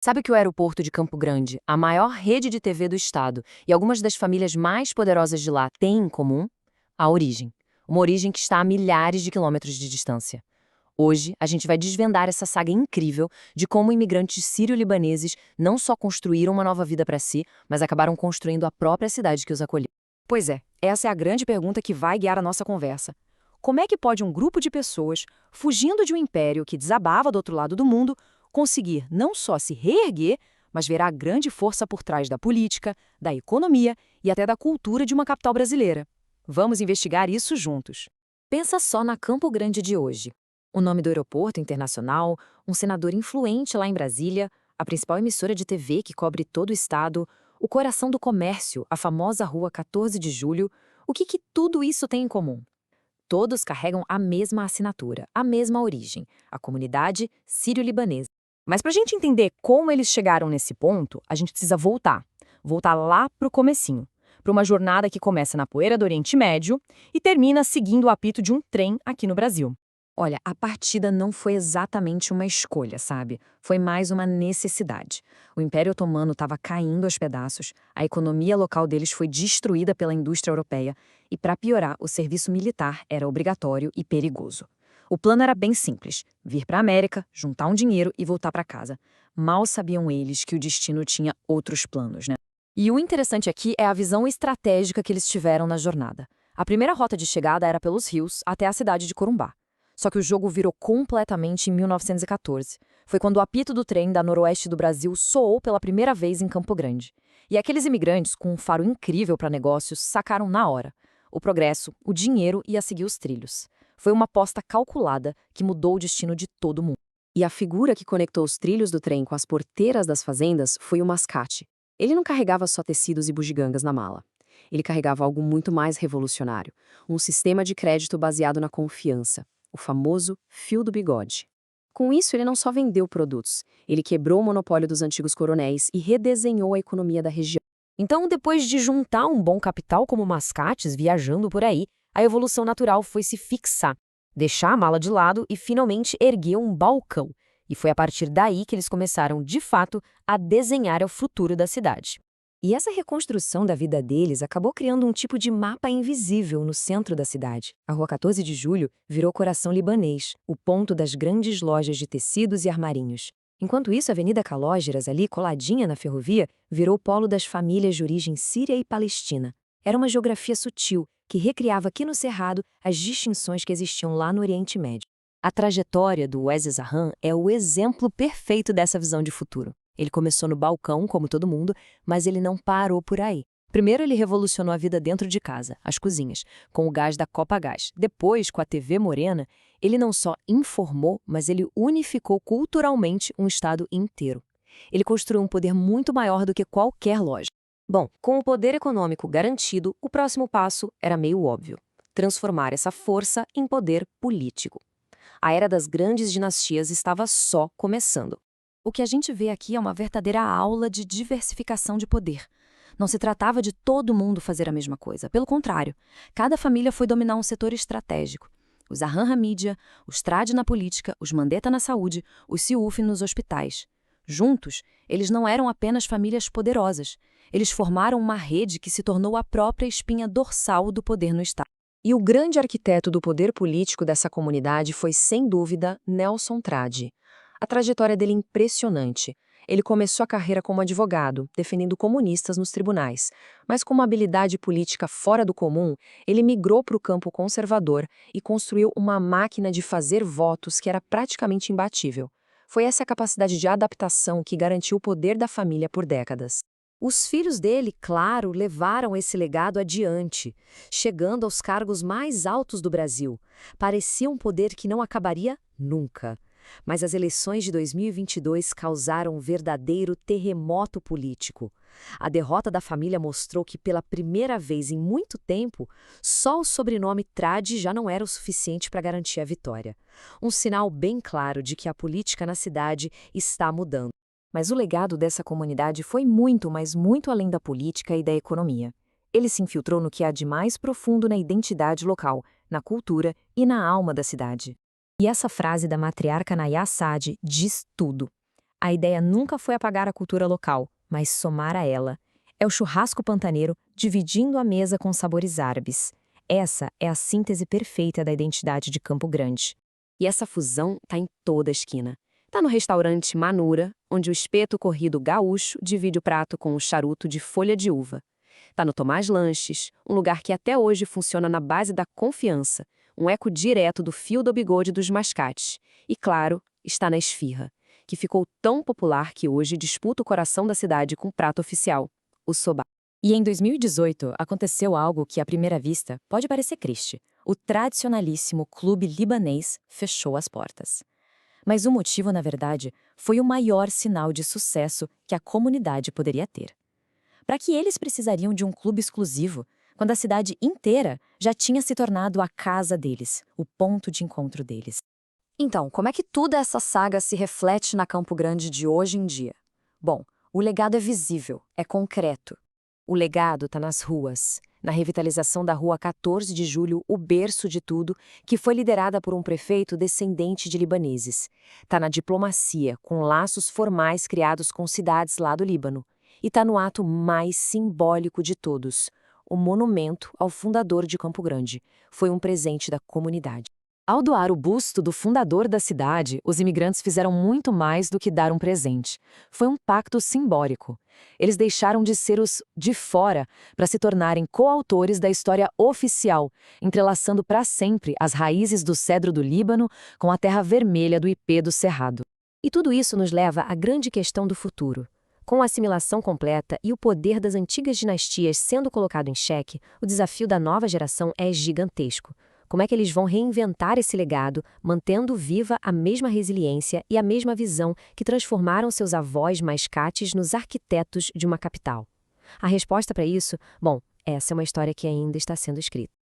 Sabe que o aeroporto de Campo Grande, a maior rede de TV do estado e algumas das famílias mais poderosas de lá têm em comum? A origem. Uma origem que está a milhares de quilômetros de distância. Hoje, a gente vai desvendar essa saga incrível de como imigrantes sírio-libaneses não só construíram uma nova vida para si, mas acabaram construindo a própria cidade que os acolheu. Pois é, essa é a grande pergunta que vai guiar a nossa conversa. Como é que pode um grupo de pessoas, fugindo de um império que desabava do outro lado do mundo, conseguir não só se reerguer, mas virar a grande força por trás da política, da economia e até da cultura de uma capital brasileira? Vamos investigar isso juntos. Pensa só na Campo Grande de hoje. O nome do aeroporto internacional, um senador influente lá em Brasília, a principal emissora de TV que cobre todo o estado, o coração do comércio, a famosa Rua 14 de Julho. O que tudo isso tem em comum? Todos carregam a mesma assinatura, a mesma origem, a comunidade sírio-libanesa. Mas para a gente entender como eles chegaram nesse ponto, a gente precisa voltar. Voltar lá para o comecinho. Para uma jornada que começa na poeira do Oriente Médio e termina seguindo o apito de um trem aqui no Brasil. Olha, a partida não foi exatamente uma escolha, sabe? Foi mais uma necessidade. O Império Otomano estava caindo aos pedaços, a economia local deles foi destruída pela indústria europeia e, para piorar, o serviço militar era obrigatório e perigoso. O plano era bem simples: vir para a América, juntar um dinheiro e voltar para casa. Mal sabiam eles que o destino tinha outros planos, né? E o interessante aqui é a visão estratégica que eles tiveram na jornada. A primeira rota de chegada era pelos rios até a cidade de Corumbá. Só que o jogo virou completamente em 1914. Foi quando o apito do trem da noroeste do Brasil soou pela primeira vez em Campo Grande. E aqueles imigrantes, com um faro incrível para negócios, sacaram na hora. O progresso, o dinheiro ia seguir os trilhos. Foi uma aposta calculada que mudou o destino de todo mundo. E a figura que conectou os trilhos do trem com as porteiras das fazendas foi o mascate. Ele não carregava só tecidos e bugigangas na mala. Ele carregava algo muito mais revolucionário, um sistema de crédito baseado na confiança, o famoso fio do bigode. Com isso, ele não só vendeu produtos, ele quebrou o monopólio dos antigos coronéis e redesenhou a economia da região. Então, depois de juntar um bom capital como mascates viajando por aí, a evolução natural foi se fixar, deixar a mala de lado e finalmente erguer um balcão. E foi a partir daí que eles começaram, de fato, a desenhar o futuro da cidade. E essa reconstrução da vida deles acabou criando um tipo de mapa invisível no centro da cidade. A Rua 14 de Julho virou coração libanês, o ponto das grandes lojas de tecidos e armarinhos. Enquanto isso, a Avenida Calógeras, ali coladinha na ferrovia, virou o polo das famílias de origem síria e palestina. Era uma geografia sutil, que recriava aqui no Cerrado as distinções que existiam lá no Oriente Médio. A trajetória do Wes Zahran é o exemplo perfeito dessa visão de futuro. Ele começou no balcão, como todo mundo, mas ele não parou por aí. Primeiro, ele revolucionou a vida dentro de casa, as cozinhas, com o gás da Copagás. Depois, com a TV Morena, ele não só informou, mas ele unificou culturalmente um estado inteiro. Ele construiu um poder muito maior do que qualquer loja. Bom, com o poder econômico garantido, o próximo passo era meio óbvio: transformar essa força em poder político. A era das grandes dinastias estava só começando. O que a gente vê aqui é uma verdadeira aula de diversificação de poder. Não se tratava de todo mundo fazer a mesma coisa. Pelo contrário, cada família foi dominar um setor estratégico. Os Zahran na mídia, os Trad na política, os Mandetta na saúde, os Siuf nos hospitais. Juntos, eles não eram apenas famílias poderosas. Eles formaram uma rede que se tornou a própria espinha dorsal do poder no Estado. E o grande arquiteto do poder político dessa comunidade foi, sem dúvida, Nelson Trad. A trajetória dele é impressionante. Ele começou a carreira como advogado, defendendo comunistas nos tribunais, mas com uma habilidade política fora do comum, ele migrou para o campo conservador e construiu uma máquina de fazer votos que era praticamente imbatível. Foi essa capacidade de adaptação que garantiu o poder da família por décadas. Os filhos dele, claro, levaram esse legado adiante, chegando aos cargos mais altos do Brasil. Parecia um poder que não acabaria nunca. Mas as eleições de 2022 causaram um verdadeiro terremoto político. A derrota da família mostrou que, pela primeira vez em muito tempo, só o sobrenome Trad já não era o suficiente para garantir a vitória. Um sinal bem claro de que a política na cidade está mudando. Mas o legado dessa comunidade foi muito, mas muito além da política e da economia. Ele se infiltrou no que há de mais profundo na identidade local, na cultura e na alma da cidade. E essa frase da matriarca Nayá Saad diz tudo. A ideia nunca foi apagar a cultura local, mas somar a ela. É o churrasco pantaneiro dividindo a mesa com sabores árabes. Essa é a síntese perfeita da identidade de Campo Grande. E essa fusão está em toda a esquina. Está no restaurante Manura, onde o espeto corrido gaúcho divide o prato com o charuto de folha de uva. Está no Tomás Lanches, um lugar que até hoje funciona na base da confiança, um eco direto do fio do bigode dos mascates. E, claro, está na Esfirra, que ficou tão popular que hoje disputa o coração da cidade com o prato oficial, o soba. E em 2018, aconteceu algo que, à primeira vista, pode parecer triste. O tradicionalíssimo Clube Libanês fechou as portas. Mas o motivo, na verdade, foi o maior sinal de sucesso que a comunidade poderia ter. Para que eles precisariam de um clube exclusivo, quando a cidade inteira já tinha se tornado a casa deles, o ponto de encontro deles? Então, como é que toda essa saga se reflete na Campo Grande de hoje em dia? Bom, o legado é visível, é concreto. O legado está nas ruas, na revitalização da Rua 14 de Julho, o berço de tudo, que foi liderada por um prefeito descendente de libaneses. Está na diplomacia, com laços formais criados com cidades lá do Líbano. E está no ato mais simbólico de todos, o monumento ao fundador de Campo Grande. Foi um presente da comunidade. Ao doar o busto do fundador da cidade, os imigrantes fizeram muito mais do que dar um presente. Foi um pacto simbólico. Eles deixaram de ser os de fora para se tornarem coautores da história oficial, entrelaçando para sempre as raízes do cedro do Líbano com a terra vermelha do ipê do Cerrado. E tudo isso nos leva à grande questão do futuro. Com a assimilação completa e o poder das antigas dinastias sendo colocado em xeque, o desafio da nova geração é gigantesco. Como é que eles vão reinventar esse legado, mantendo viva a mesma resiliência e a mesma visão que transformaram seus avós mascates nos arquitetos de uma capital? A resposta para isso, bom, essa é uma história que ainda está sendo escrita.